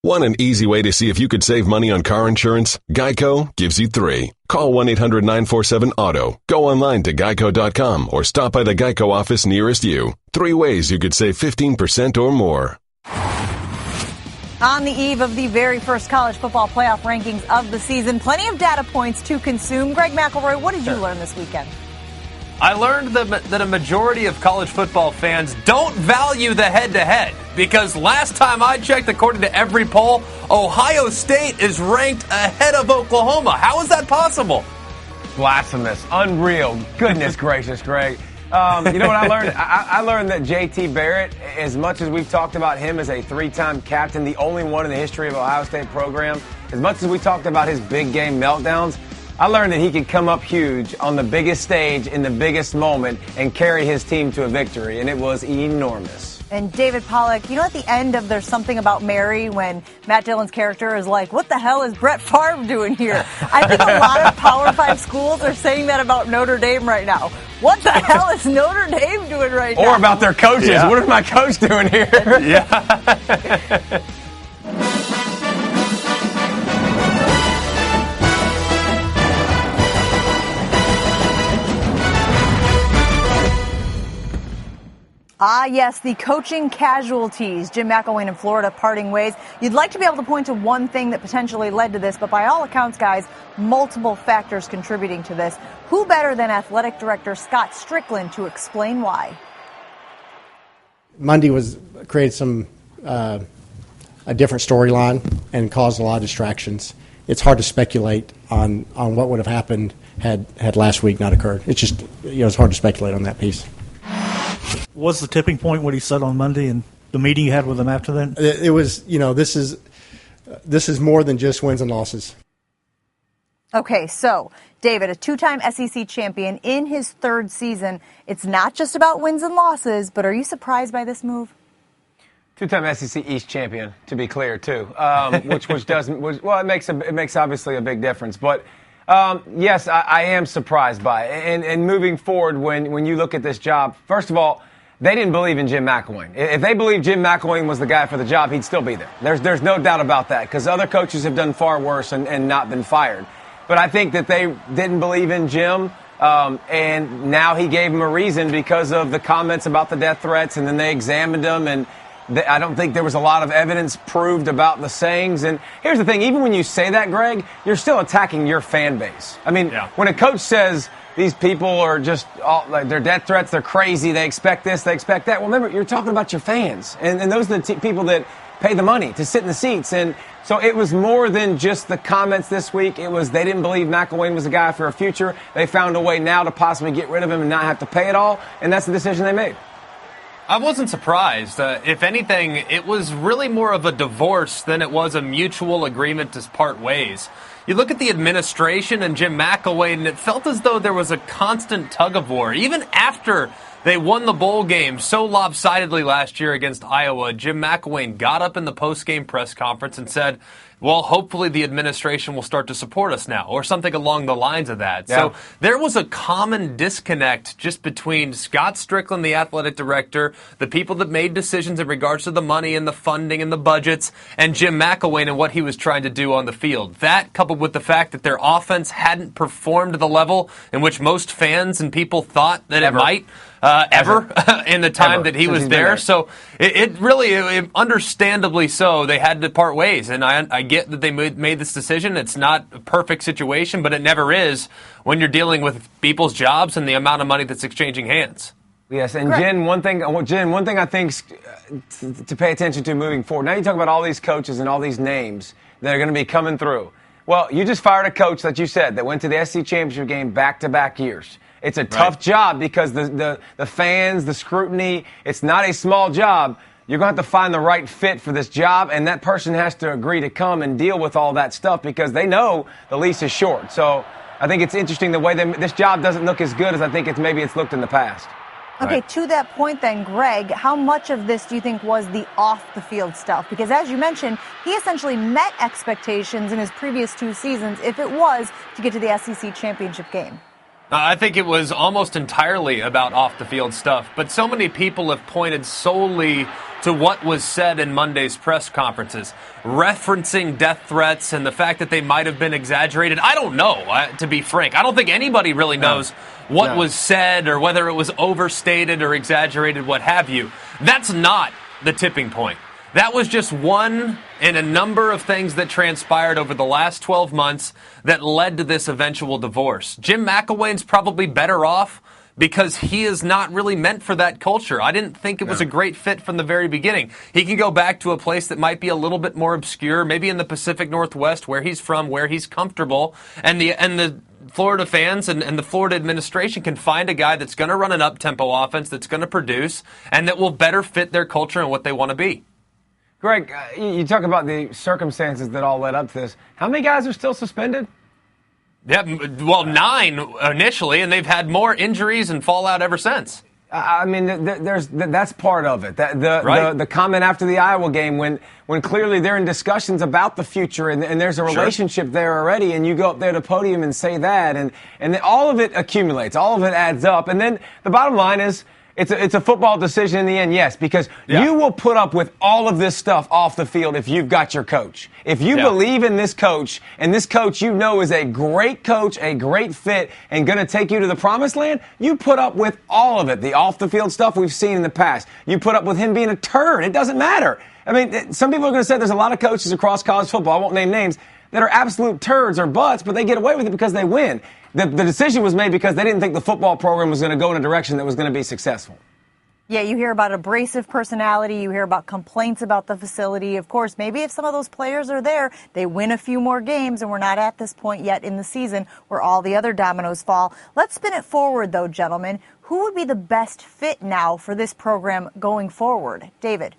Want an easy way to see if you could save money on car insurance? Geico gives you 3. Call 1-800-947-AUTO. Go online to geico.com or stop by the Geico office nearest you. 3 ways you could save 15% or more. On the eve of the very first college football playoff rankings of the season, plenty of data points to consume. Greg McElroy, what did you learn this weekend? I learned that a majority of college football fans don't value the head-to-head because last time I checked, according to every poll, Ohio State is ranked ahead of Oklahoma. How is that possible? Blasphemous. Unreal. Goodness gracious, Greg. You know what I learned? I learned that JT Barrett, as much as we've talked about him as a 3-time captain, the only one in the history of Ohio State program, as much as we talked about his big game meltdowns, I learned that he could come up huge on the biggest stage in the biggest moment and carry his team to a victory, and it was enormous. And David Pollack, you know at the end of There's Something About Mary when Matt Dillon's character is like, what the hell is Brett Favre doing here? I think a lot of Power 5 schools are saying that about Notre Dame right now. What the hell is Notre Dame doing right now? Or about their coaches. Yeah. What is my coach doing here? Yeah. Ah, yes, the coaching casualties. Jim McElwain in Florida parting ways. You'd like to be able to point to one thing that potentially led to this, but by all accounts, guys, multiple factors contributing to this. Who better than athletic director Scott Strickland to explain why? Monday created some a different storyline and caused a lot of distractions. It's hard to speculate on what would have happened had last week not occurred. It's just, it's hard to speculate on that piece. Was the tipping point what he said on Monday and the meeting you had with him after that? It was, this is more than just wins and losses. Okay, so, David, a 2-time SEC champion in his 3rd season. It's not just about wins and losses, but are you surprised by this move? 2-time SEC East champion, to be clear, too, it makes obviously a big difference. But yes, I am surprised by it. And moving forward, when you look at this job, first of all, they didn't believe in Jim McElwain. If they believed Jim McElwain was the guy for the job, he'd still be there. There's no doubt about that, because other coaches have done far worse and not been fired. But I think that they didn't believe in Jim, and now he gave them a reason because of the comments about the death threats, and then they examined them, and I don't think there was a lot of evidence proved about the sayings. And here's the thing, even when you say that, Greg, you're still attacking your fan base. I mean, When a coach says these people are just, they're death threats, they're crazy, they expect this, they expect that. Well, remember, you're talking about your fans. And those are the people that pay the money to sit in the seats. And so it was more than just the comments this week. It was they didn't believe McElwain was a guy for a future. They found a way now to possibly get rid of him and not have to pay it all. And that's the decision they made. I wasn't surprised. If anything, it was really more of a divorce than it was a mutual agreement to part ways. You look at the administration and Jim McElwain, and it felt as though there was a constant tug-of-war. Even after they won the bowl game so lopsidedly last year against Iowa, Jim McElwain got up in the post-game press conference and said, well, hopefully the administration will start to support us now, or something along the lines of that. Yeah. So there was a common disconnect just between Scott Strickland, the athletic director, the people that made decisions in regards to the money and the funding and the budgets, and Jim McElwain and what he was trying to do on the field. That, coupled with the fact that their offense hadn't performed to the level in which most fans and people thought that it might, in the time that he was there. So it really, understandably so, they had to part ways. And I get that they made this decision. It's not a perfect situation, but it never is when you're dealing with people's jobs and the amount of money that's exchanging hands. Yes, and Jen, one thing I think to pay attention to moving forward. Now you talk about all these coaches and all these names that are going to be coming through. Well, you just fired a coach that you said that went to the SEC championship game back-to-back years. It's a tough job because the fans, the scrutiny, it's not a small job. You're going to have to find the right fit for this job, and that person has to agree to come and deal with all that stuff because they know the lease is short. So I think it's interesting the way this job doesn't look as good as I think it's looked in the past. Okay, to that point then, Greg, how much of this do you think was the off-the-field stuff? Because as you mentioned, he essentially met expectations in his previous 2 seasons if it was to get to the SEC championship game. I think it was almost entirely about off-the-field stuff, but so many people have pointed solely to what was said in Monday's press conferences, referencing death threats and the fact that they might have been exaggerated. I don't know, to be frank. I don't think anybody really knows what was said or whether it was overstated or exaggerated, what have you. That's not the tipping point. That was just one in a number of things that transpired over the last 12 months that led to this eventual divorce. Jim McElwain's probably better off because he is not really meant for that culture. I didn't think it was a great fit from the very beginning. He can go back to a place that might be a little bit more obscure, maybe in the Pacific Northwest, where he's from, where he's comfortable, and the Florida fans and the Florida administration can find a guy that's going to run an up-tempo offense, that's going to produce, and that will better fit their culture and what they want to be. Greg, you talk about the circumstances that all led up to this. How many guys are still suspended? Yeah, well, 9 initially, and they've had more injuries and fallout ever since. I mean, that's part of it. The comment after the Iowa game when clearly they're in discussions about the future and there's a relationship there already, and you go up there to the podium and say that, and all of it accumulates, all of it adds up, and then the bottom line is, It's a football decision in the end, yes, because you will put up with all of this stuff off the field if you've got your coach. If you believe in this coach, and this coach you know is a great coach, a great fit, and going to take you to the promised land, you put up with all of it. The off-the-field stuff we've seen in the past. You put up with him being a turd. It doesn't matter. I mean, some people are going to say there's a lot of coaches across college football, I won't name names, that are absolute turds or butts, but they get away with it because they win. The decision was made because they didn't think the football program was going to go in a direction that was going to be successful. Yeah, you hear about abrasive personality. You hear about complaints about the facility. Of course, maybe if some of those players are there, they win a few more games, and we're not at this point yet in the season where all the other dominoes fall. Let's spin it forward, though, gentlemen. Who would be the best fit now for this program going forward? David.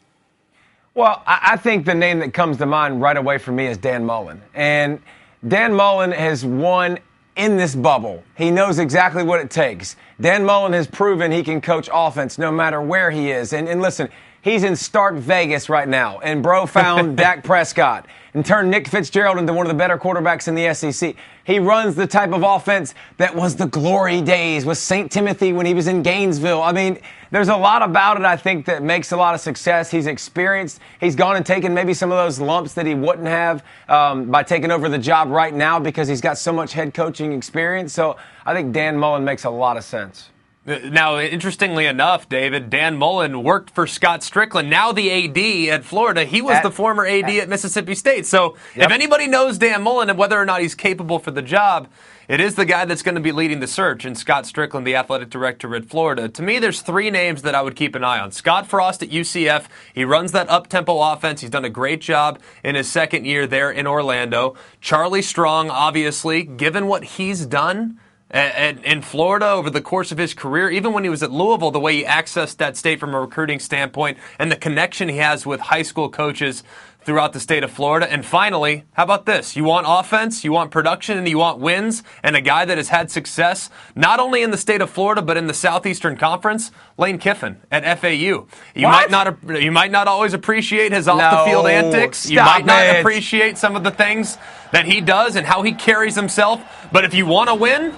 Well, I think the name that comes to mind right away for me is Dan Mullen. And Dan Mullen has won in this bubble. He knows exactly what it takes. Dan Mullen has proven he can coach offense no matter where he is. And listen, he's in stark Vegas right now. And bro found Dak Prescott and turned Nick Fitzgerald into one of the better quarterbacks in the SEC. He runs the type of offense that was the glory days with St. Timothy when he was in Gainesville. I mean, there's a lot about it, I think, that makes a lot of success. He's experienced. He's gone and taken maybe some of those lumps that he wouldn't have by taking over the job right now because he's got so much head coaching experience. So I think Dan Mullen makes a lot of sense. Now, interestingly enough, David, Dan Mullen worked for Scott Strickland, now the AD at Florida. He was the former AD at Mississippi State. So if anybody knows Dan Mullen and whether or not he's capable for the job, it is the guy that's going to be leading the search, and Scott Strickland, the athletic director at Florida. To me, there's 3 names that I would keep an eye on. Scott Frost at UCF. He runs that up-tempo offense. He's done a great job in his second year there in Orlando. Charlie Strong, obviously, given what he's done in Florida over the course of his career, even when he was at Louisville, the way he accessed that state from a recruiting standpoint and the connection he has with high school coaches throughout the state of Florida. And finally, how about this? You want offense, you want production, and you want wins, and a guy that has had success not only in the state of Florida but in the Southeastern Conference, Lane Kiffin at FAU. You might not always appreciate his off-the-field antics. You might not appreciate some of the things that he does and how he carries himself. But if you want to win,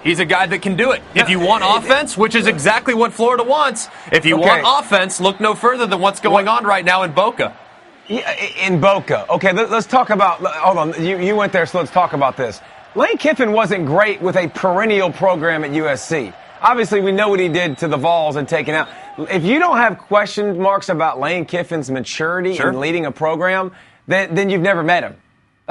he's a guy that can do it. If you want offense, which is exactly what Florida wants, if you want offense, look no further than what's going on right now in Boca. In Boca. Okay, let's talk about, hold on, you went there, so let's talk about this. Lane Kiffin wasn't great with a perennial program at USC. Obviously, we know what he did to the Vols and taking out. If you don't have question marks about Lane Kiffin's maturity in leading a program, then you've never met him.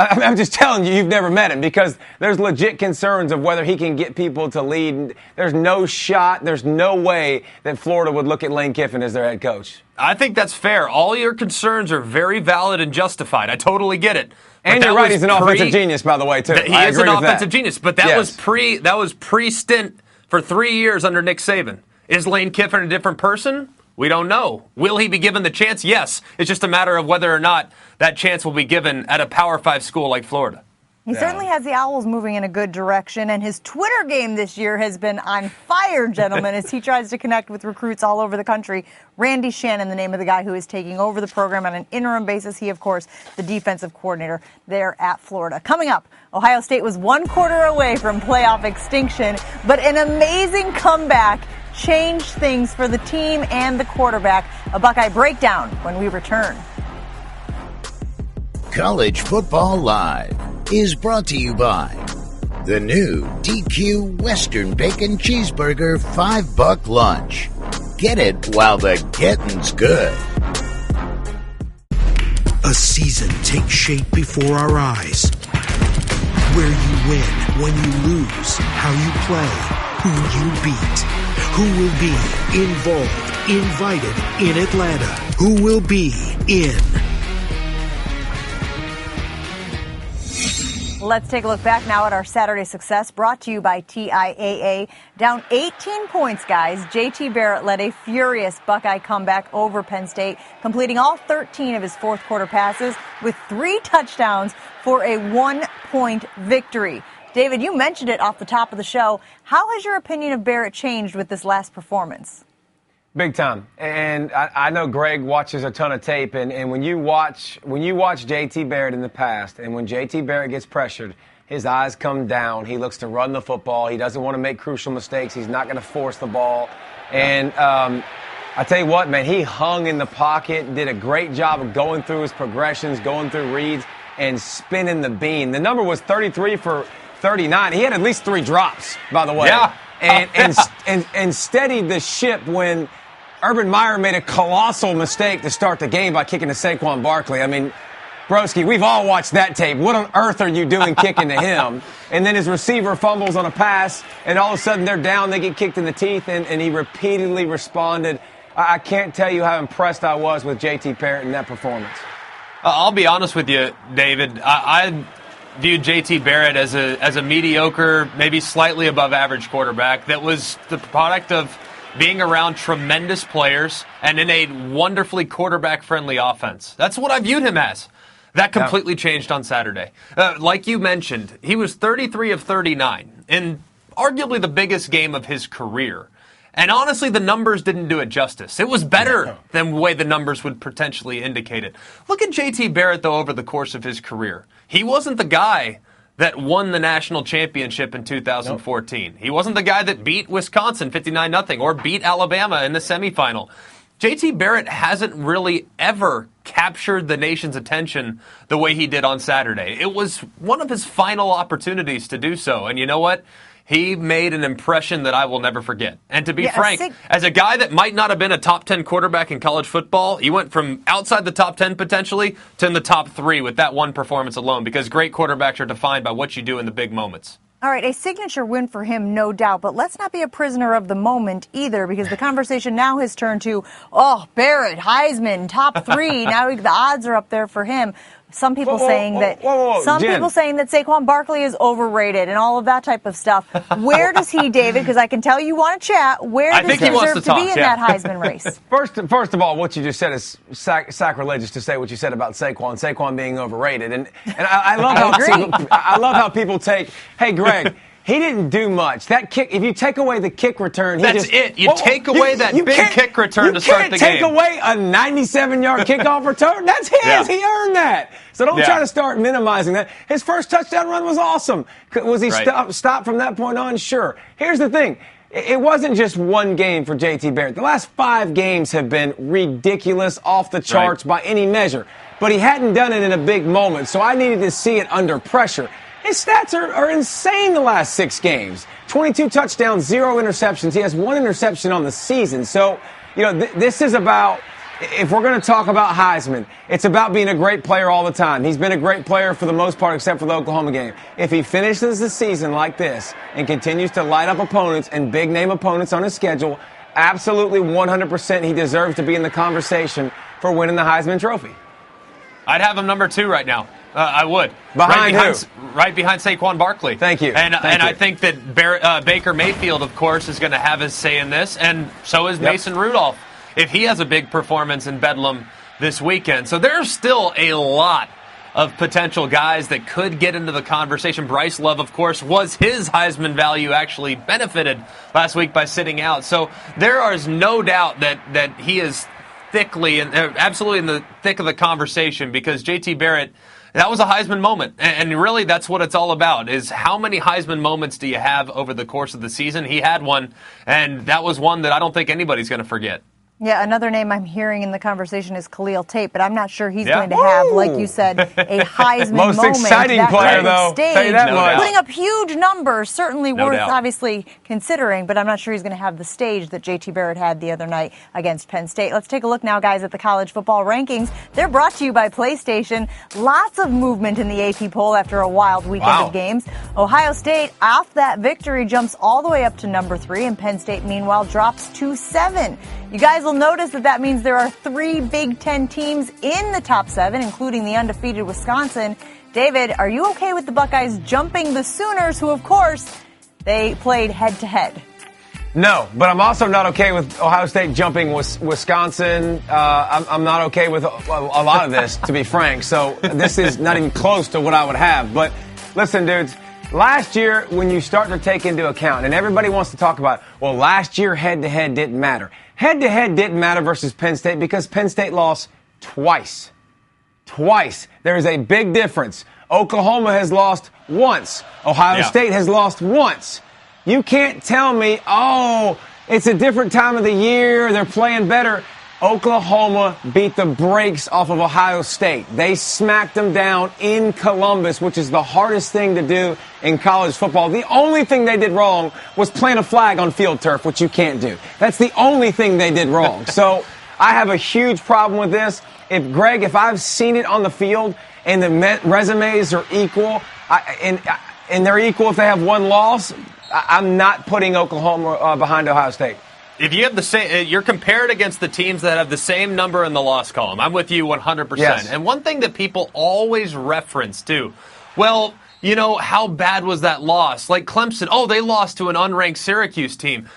I'm just telling you, you've never met him because there's legit concerns of whether he can get people to lead. There's no shot, there's no way that Florida would look at Lane Kiffin as their head coach. I think that's fair. All your concerns are very valid and justified. I totally get it. And you're right, he's an offensive genius, by the way, too. He is an offensive genius, but that was pre-stint for 3 years under Nick Saban. Is Lane Kiffin a different person? We don't know. Will he be given the chance? Yes. It's just a matter of whether or not that chance will be given at a Power 5 school like Florida. He certainly has the Owls moving in a good direction, and his Twitter game this year has been on fire, gentlemen, as he tries to connect with recruits all over the country. Randy Shannon, the name of the guy who is taking over the program on an interim basis. He, of course, the defensive coordinator there at Florida. Coming up, Ohio State was 1 quarter away from playoff extinction, but an amazing comeback changed things for the team and the quarterback. A Buckeye breakdown when we return. College Football Live is brought to you by the new DQ Western Bacon Cheeseburger $5 lunch. Get it while the getting's good. A season takes shape before our eyes. Where you win, when you lose, how you play, who you beat. Who will be involved, invited in Atlanta? Who will be in? Let's take a look back now at our Saturday success, brought to you by TIAA. Down 18 points, guys. JT Barrett led a furious Buckeye comeback over Penn State, completing all 13 of his fourth quarter passes with 3 touchdowns for a 1-point victory. David, you mentioned it off the top of the show. How has your opinion of Barrett changed with this last performance? Big time. And I know Greg watches a ton of tape, and when you watch JT Barrett in the past, and when JT Barrett gets pressured, his eyes come down. He looks to run the football. He doesn't want to make crucial mistakes. He's not going to force the ball. And I tell you what, man, he hung in the pocket, did a great job of going through his progressions, going through reads, and spinning the bean. The number was 33 for 39. He had at least 3 drops, by the way. Yeah. And steadied the ship when Urban Meyer made a colossal mistake to start the game by kicking to Saquon Barkley. I mean, Broski, we've all watched that tape. What on earth are you doing kicking to him? And then his receiver fumbles on a pass, and all of a sudden they're down, they get kicked in the teeth, and he repeatedly responded. I can't tell you how impressed I was with JT Barrett in that performance. I'll be honest with you, David. I viewed JT Barrett as a mediocre, maybe slightly above average quarterback that was the product of being around tremendous players and in a wonderfully quarterback-friendly offense. That's what I viewed him as. That completely changed on Saturday. Like you mentioned, he was 33 of 39 in arguably the biggest game of his career. And honestly, the numbers didn't do it justice. It was better than the way the numbers would potentially indicate it. Look at JT Barrett, though, over the course of his career. He wasn't the guy that won the national championship in 2014. He wasn't the guy that beat Wisconsin 59-0 or beat Alabama in the semifinal. JT Barrett hasn't really ever captured the nation's attention the way he did on Saturday. It was one of his final opportunities to do so. And you know what? He made an impression that I will never forget. And to be frank, as a guy that might not have been a top 10 quarterback in college football, he went from outside the top 10 potentially to in the top 3 with that one performance alone, because great quarterbacks are defined by what you do in the big moments. All right, a signature win for him, no doubt, but let's not be a prisoner of the moment either, because the conversation now has turned to, Barrett, Heisman, top 3. Now the odds are up there for him. Some people saying that Saquon Barkley is overrated and all of that type of stuff. Where does he, David? Because I can tell you want to chat. Where does he deserve to be in that Heisman race? First of all, what you just said is sacrilegious to say what you said about Saquon being overrated. And I love how people take, hey, Greg, he didn't do much. That kick, if you take away the kick return, You take away that big kick return to start the game. You can't take away a 97-yard kickoff return. That's his. Yeah. He earned that. So don't try to start minimizing that. His first touchdown run was awesome. Was he stopped from that point on? Sure. Here's the thing. It wasn't just one game for JT Barrett. The last 5 games have been ridiculous, off the charts by any measure. But he hadn't done it in a big moment, so I needed to see it under pressure. His stats are insane the last 6 games. 22 touchdowns, 0 interceptions. He has 1 interception on the season. So, this is about, if we're going to talk about Heisman, it's about being a great player all the time. He's been a great player for the most part, except for the Oklahoma game. If he finishes the season like this and continues to light up opponents and big-name opponents on his schedule, absolutely 100% he deserves to be in the conversation for winning the Heisman Trophy. I'd have him number 2 right now. I would. Behind who? Right behind Saquon Barkley. Thank you. And I think that Baker Mayfield, of course, is going to have his say in this, and so is Mason Rudolph if he has a big performance in Bedlam this weekend. So there's still a lot of potential guys that could get into the conversation. Bryce Love, of course, was his Heisman value actually benefited last week by sitting out. So there is no doubt that he is absolutely in the thick of the conversation, because JT Barrett That was a Heisman moment. And really, that's what it's all about, is how many Heisman moments do you have over the course of the season? He had one, and that was one that I don't think anybody's going to forget. Yeah, another name I'm hearing in the conversation is Khalil Tate, but I'm not sure he's going to have, like you said, a Heisman Most moment. exciting player, though. Tell you that much. Putting up huge numbers, certainly No worth doubt. obviously considering, but I'm not sure he's going to have the stage that JT Barrett had the other night against Penn State. Let's take a look now, guys, at the college football rankings. They're brought to you by PlayStation. Lots of movement in the AP poll after a wild weekend of games. Ohio State, off that victory, jumps all the way up to number 3, and Penn State, meanwhile, drops to 7. You guys will notice that means there are 3 Big Ten teams in the top 7, including the undefeated Wisconsin. David, are you okay with the Buckeyes jumping the Sooners, who, of course, they played head-to-head? No, but I'm also not okay with Ohio State jumping Wisconsin. I'm not okay with a lot of this, to be frank. So this is not even close to what I would have. But listen, dudes. Last year, when you start to take into account, and everybody wants to talk about, well, last year head-to-head didn't matter. Head-to-head didn't matter versus Penn State because Penn State lost twice. Twice. There is a big difference. Oklahoma has lost once. Ohio State has lost once. You can't tell me, oh, it's a different time of the year, they're playing better. Oklahoma beat the brakes off of Ohio State. They smacked them down in Columbus, which is the hardest thing to do in college football. The only thing they did wrong was plant a flag on field turf, which you can't do. That's the only thing they did wrong. So I have a huge problem with this. If I've seen it on the field and the resumes are equal, and they're equal if they have one loss, I'm not putting Oklahoma behind Ohio State. If you have the same, you're compared against the teams that have the same number in the loss column. I'm with you 100%. Yes. And one thing that people always reference too, well, you know, how bad was that loss? Like Clemson, oh, they lost to an unranked Syracuse team.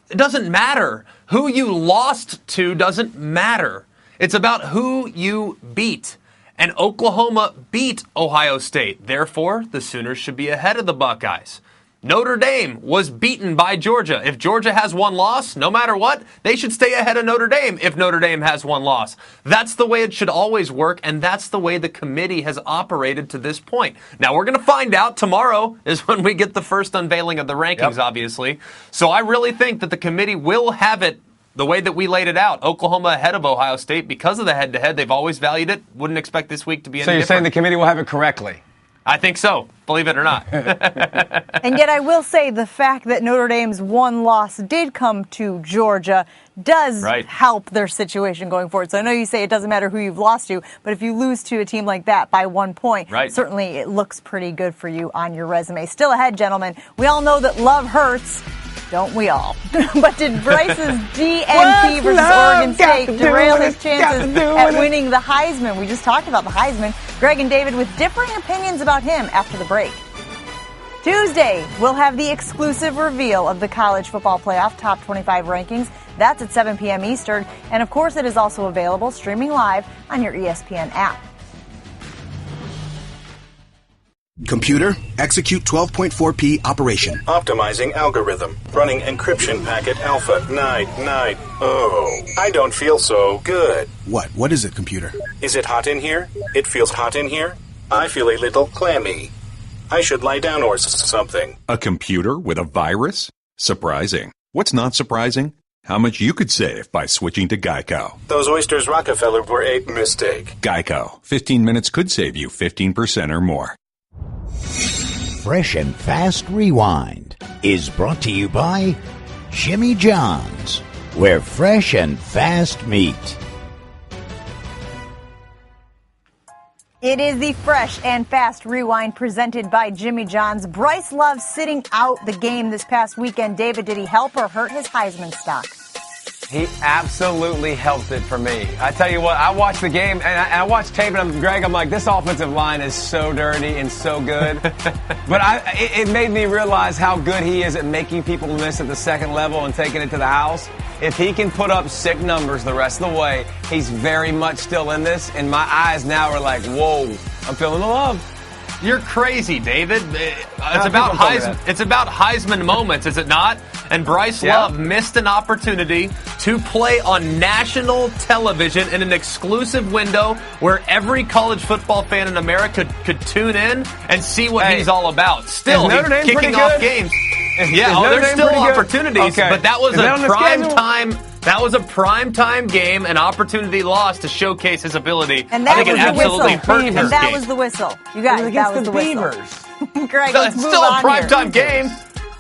It doesn't matter. Who you lost to doesn't matter. It's about who you beat. And Oklahoma beat Ohio State. Therefore, the Sooners should be ahead of the Buckeyes. Notre Dame was beaten by Georgia. If Georgia has one loss, no matter what, they should stay ahead of Notre Dame if Notre Dame has one loss. That's the way it should always work, and that's the way the committee has operated to this point. Now, we're going to find out. Tomorrow is when we get the first unveiling of the rankings, obviously. So I really think that the committee will have it the way that we laid it out. Oklahoma ahead of Ohio State because of the head-to-head. They've always valued it. Wouldn't expect this week to be any different. So you're saying the committee will have it correctly? I think so, believe it or not. And yet I will say the fact that Notre Dame's one loss did come to Georgia does help their situation going forward. So I know you say it doesn't matter who you've lost to, but if you lose to a team like that by 1 point, certainly it looks pretty good for you on your resume. Still ahead, gentlemen. We all know that love hurts. Don't we all? But did Bryce's DNP versus Oregon State derail his chances at winning the Heisman? We just talked about the Heisman. Greg and David with differing opinions about him after the break. Tuesday, we'll have the exclusive reveal of the college football playoff top 25 rankings. That's at 7 p.m. Eastern. And of course, it is also available streaming live on your ESPN app. Computer, execute 12.4p operation. Optimizing algorithm. Running encryption packet alpha. Night. Oh, I don't feel so good. What is it, computer? Is it hot in here? It feels hot in here. I feel a little clammy. I should lie down or something. A computer with a virus? Surprising. What's not surprising? How much you could save by switching to Geico. Those oysters Rockefeller were a mistake. Geico. 15 minutes could save you 15% or more. Fresh and Fast Rewind is brought to you by Jimmy John's, where fresh and fast meet. It is the Fresh and Fast Rewind presented by Jimmy John's. Bryce Love sitting out the game this past weekend. David, did he help or hurt his Heisman stock? He absolutely helped it for me. I tell you what, I watched the game, and I watched tape, and Greg, I'm like, this offensive line is so dirty and so good. But it made me realize how good he is at making people miss at the second level and taking it to the house. If he can put up sick numbers the rest of the way, he's very much still in this, and my eyes now are like, whoa, I'm feeling the love. You're crazy, David. It's about Heisman moments, is it not? And Bryce Love missed an opportunity to play on national television in an exclusive window where every college football fan in America could tune in and see what he's all about. Still, he's kicking off games. There's still opportunities, but that was a prime time. That was a primetime game, an opportunity lost to showcase his ability. And that I think was it absolutely the whistle. hurt his And that game. was the whistle. You guys, that was the whistle. Greg, let's move still a on primetime game.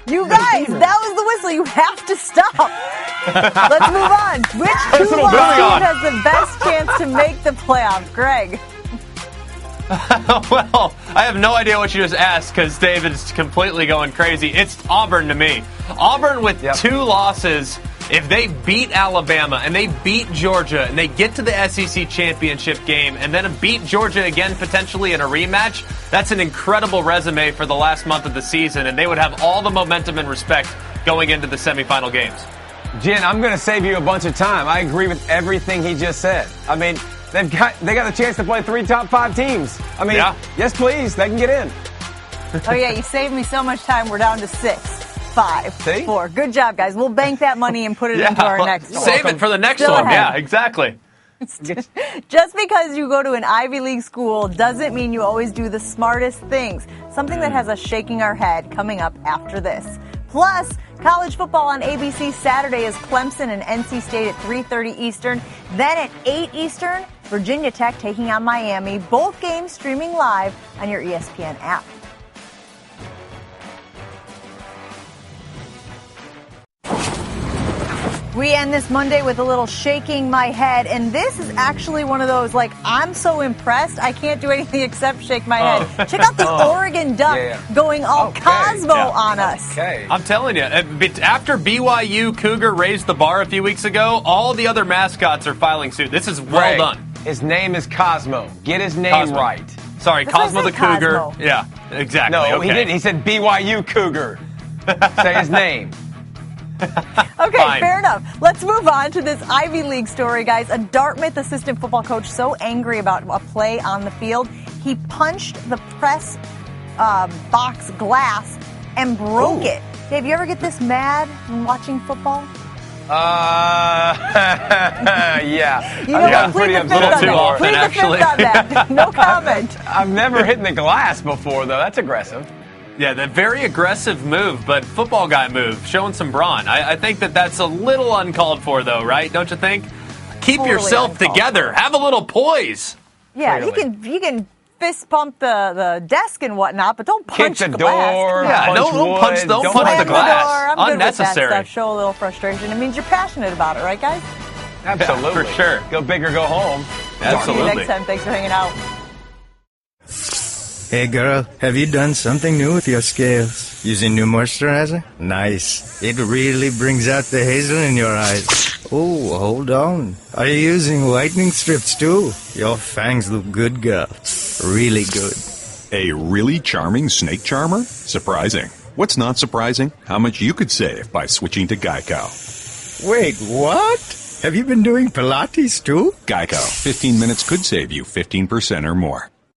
You guys, that was the whistle. You have to stop. Let's move on. Which two-loss team has the best chance to make the playoff? Greg. Well, I have no idea what you just asked because David's completely going crazy. It's Auburn to me. Auburn with 2 losses. If they beat Alabama and they beat Georgia and they get to the SEC championship game and then beat Georgia again potentially in a rematch, that's an incredible resume for the last month of the season, and they would have all the momentum and respect going into the semifinal games. Jen, I'm going to save you a bunch of time. I agree with everything he just said. I mean, they got the chance to play 3 top 5 teams. I mean, yes, please, they can get in. Oh, yeah, you saved me so much time. We're down to 6. 5, 4. Good job, guys. We'll bank that money and put it into our next one. Save it for the next one. Yeah, exactly. Just because you go to an Ivy League school doesn't mean you always do the smartest things. Something that has us shaking our head coming up after this. Plus, college football on ABC Saturday is Clemson and NC State at 3:30 Eastern. Then at 8 Eastern, Virginia Tech taking on Miami. Both games streaming live on your ESPN app. We end this Monday with a little shaking my head, and this is actually one of those, I'm so impressed, I can't do anything except shake my head. Check out the Oregon Duck going all Cosmo on us. Okay. I'm telling you, after BYU Cougar raised the bar a few weeks ago, all the other mascots are filing suit. This is well done. His name is Cosmo. Get his name right. Sorry, Cosmo the Cougar. Cosmo. Yeah, exactly. No, he didn't. He said BYU Cougar. Say his name. Okay, Fine. Fair enough. Let's move on to this Ivy League story, guys. A Dartmouth assistant football coach so angry about a play on the field, he punched the press box glass and broke it. Dave, you ever get this mad when watching football? Yeah. You know what? Plead the fifth on that. Plead the fifth on that. No comment. I've never hit the glass before, though. That's aggressive. Yeah, the very aggressive move, but football guy move, showing some brawn. I think that's a little uncalled for, though, right? Don't you think? Keep yourself together. Have a little poise. Yeah, you can fist pump the desk and whatnot, but don't punch the glass. door. Yeah, don't punch the glass. I'm unnecessary. Good with that stuff. Show a little frustration. It means you're passionate about it, right, guys? Absolutely. Yeah, for sure. Go big or go home. Absolutely. See you next time. Thanks for hanging out. Hey girl, have you done something new with your scales? Using new moisturizer? Nice. It really brings out the hazel in your eyes. Oh, hold on. Are you using whitening strips too? Your fangs look good, girl. Really good. A really charming snake charmer? Surprising. What's not surprising? How much you could save by switching to Geico. Wait, what? Have you been doing Pilates too? Geico. 15 minutes could save you 15% or more.